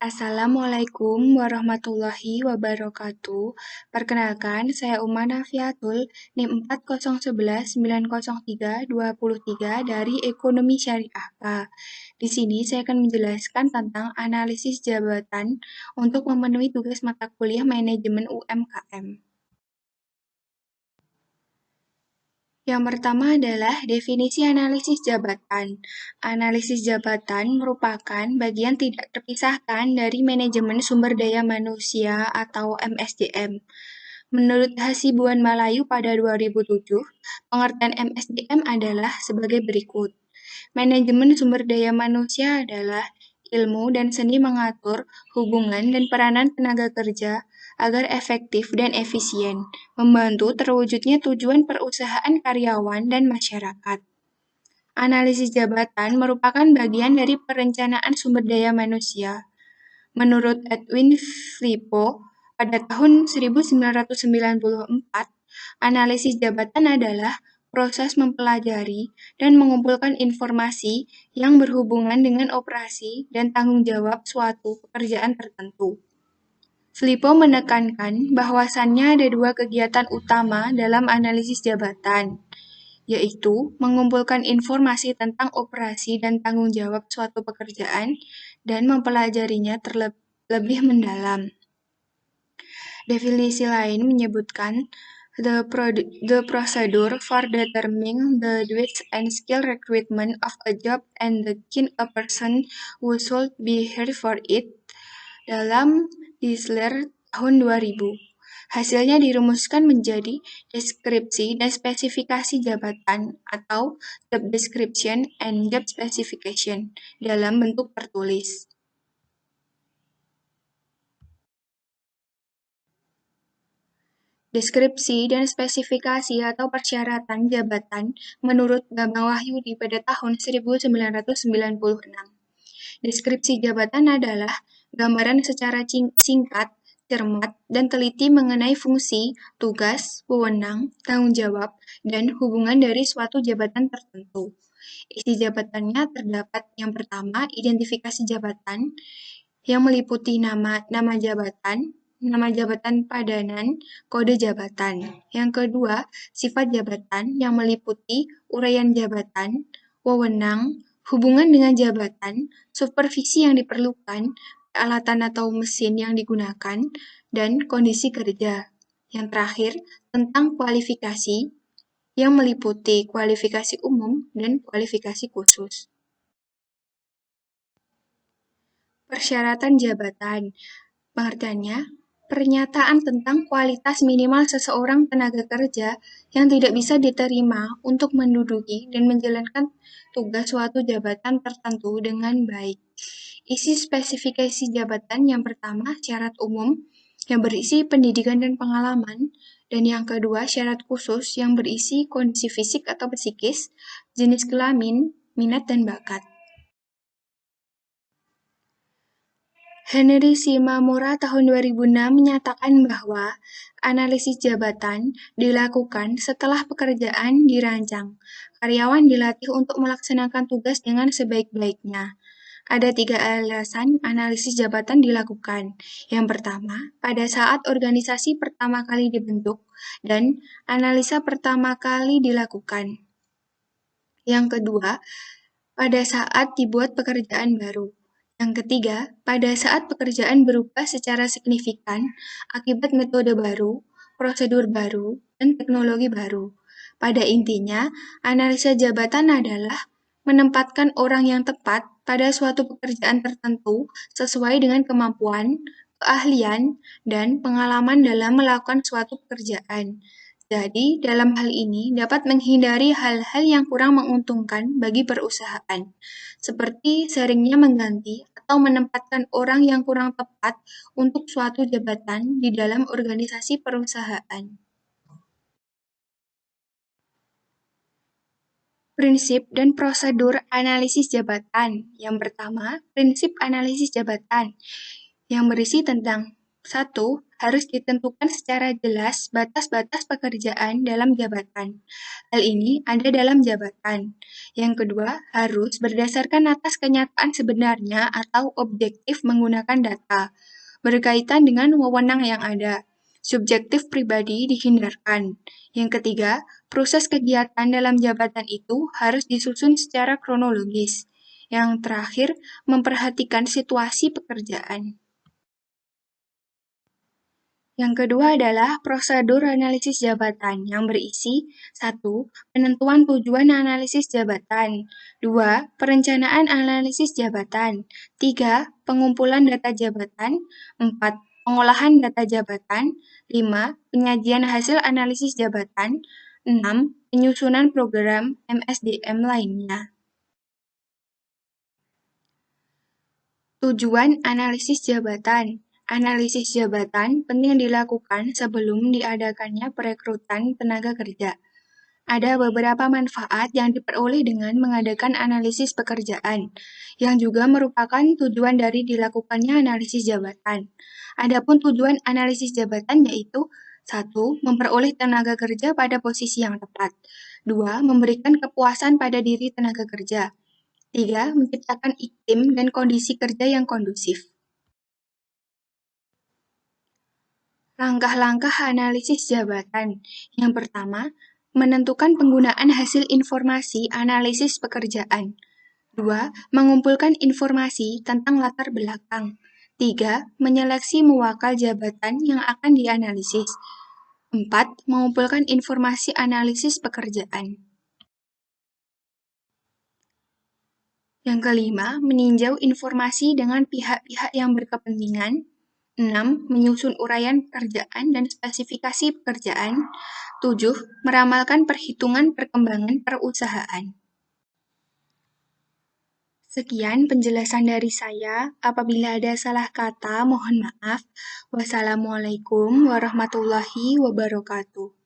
Assalamualaikum warahmatullahi wabarakatuh. Perkenalkan, saya Uma Nafiatul, NIM 401190323 dari Ekonomi Syariah K. Di sini saya akan menjelaskan tentang analisis jabatan untuk memenuhi tugas mata kuliah manajemen UMKM. Yang pertama adalah definisi analisis jabatan. Analisis jabatan merupakan bagian tidak terpisahkan dari manajemen sumber daya manusia atau MSDM. Menurut Hasibuan Malayu pada 2007, pengertian MSDM adalah sebagai berikut. Manajemen sumber daya manusia adalah ilmu dan seni mengatur hubungan dan peranan tenaga kerja agar efektif dan efisien, membantu terwujudnya tujuan perusahaan karyawan dan masyarakat. Analisis jabatan merupakan bagian dari perencanaan sumber daya manusia. Menurut Edwin Flippo, pada tahun 1994, analisis jabatan adalah proses mempelajari dan mengumpulkan informasi yang berhubungan dengan operasi dan tanggung jawab suatu pekerjaan tertentu. Filippo menekankan bahwasannya ada dua kegiatan utama dalam analisis jabatan, yaitu mengumpulkan informasi tentang operasi dan tanggung jawab suatu pekerjaan dan mempelajarinya terlebih mendalam. Definisi lain menyebutkan the procedure for determining the duties and skill requirement of a job and the kind of person who should be hired for it dalam Disler tahun 2000. Hasilnya dirumuskan menjadi deskripsi dan spesifikasi jabatan atau job description and job specification dalam bentuk tertulis. Deskripsi dan spesifikasi atau persyaratan jabatan menurut Bambang Wahyudi pada tahun 1996. Deskripsi jabatan adalah gambaran secara singkat, cermat, dan teliti mengenai fungsi, tugas, wewenang, tanggung jawab, dan hubungan dari suatu jabatan tertentu. Isi jabatannya terdapat yang pertama, identifikasi jabatan, yang meliputi nama jabatan padanan, kode jabatan. Yang kedua, sifat jabatan yang meliputi uraian jabatan, wewenang, hubungan dengan jabatan, supervisi yang diperlukan, peralatan atau mesin yang digunakan, dan kondisi kerja. Yang terakhir, tentang kualifikasi yang meliputi kualifikasi umum dan kualifikasi khusus. Persyaratan jabatan. Pengertiannya, pernyataan tentang kualitas minimal seseorang tenaga kerja yang tidak bisa diterima untuk menduduki dan menjalankan tugas suatu jabatan tertentu dengan baik. Isi spesifikasi jabatan yang pertama, syarat umum yang berisi pendidikan dan pengalaman, dan yang kedua, syarat khusus yang berisi kondisi fisik atau psikis, jenis kelamin, minat, dan bakat. Henry Shimamura tahun 2006 menyatakan bahwa analisis jabatan dilakukan setelah pekerjaan dirancang. Karyawan dilatih untuk melaksanakan tugas dengan sebaik-baiknya. Ada 3 alasan analisis jabatan dilakukan. Yang pertama, pada saat organisasi pertama kali dibentuk dan analisa pertama kali dilakukan. Yang kedua, pada saat dibuat pekerjaan baru. Yang ketiga, pada saat pekerjaan berubah secara signifikan akibat metode baru, prosedur baru, dan teknologi baru. Pada intinya, analisa jabatan adalah menempatkan orang yang tepat pada suatu pekerjaan tertentu sesuai dengan kemampuan, keahlian, dan pengalaman dalam melakukan suatu pekerjaan. Jadi, dalam hal ini dapat menghindari hal-hal yang kurang menguntungkan bagi perusahaan, seperti seringnya mengganti atau menempatkan orang yang kurang tepat untuk suatu jabatan di dalam organisasi perusahaan. Prinsip dan prosedur analisis jabatan. Yang pertama, prinsip analisis jabatan yang berisi tentang 1. Harus ditentukan secara jelas batas-batas pekerjaan dalam jabatan. Hal ini ada dalam jabatan. Yang kedua, harus berdasarkan atas kenyataan sebenarnya atau objektif menggunakan data, berkaitan dengan wewenang yang ada. Subjektif pribadi dihindarkan. Yang ketiga, proses kegiatan dalam jabatan itu harus disusun secara kronologis. Yang terakhir, memperhatikan situasi pekerjaan. Yang kedua adalah prosedur analisis jabatan yang berisi 1. Penentuan tujuan analisis jabatan 2. Perencanaan analisis jabatan 3. Pengumpulan data jabatan 4. Pengolahan data jabatan 5. Penyajian hasil analisis jabatan 6. Penyusunan program MSDM lainnya. Tujuan analisis jabatan. Analisis jabatan penting dilakukan sebelum diadakannya perekrutan tenaga kerja. Ada beberapa manfaat yang diperoleh dengan mengadakan analisis pekerjaan, yang juga merupakan tujuan dari dilakukannya analisis jabatan. Adapun tujuan analisis jabatan yaitu 1. Memperoleh tenaga kerja pada posisi yang tepat. 2. Memberikan kepuasan pada diri tenaga kerja. 3. Menciptakan iklim dan kondisi kerja yang kondusif. Langkah-langkah analisis jabatan. Yang pertama, menentukan penggunaan hasil informasi analisis pekerjaan. 2. Mengumpulkan informasi tentang latar belakang. 3. Menyeleksi muwakil jabatan yang akan dianalisis. 4. Mengumpulkan informasi analisis pekerjaan. Yang kelima, meninjau informasi dengan pihak-pihak yang berkepentingan. 6. Menyusun uraian pekerjaan dan spesifikasi pekerjaan. 7. Meramalkan perhitungan perkembangan perusahaan. Sekian penjelasan dari saya. Apabila ada salah kata, mohon maaf. Wassalamualaikum warahmatullahi wabarakatuh.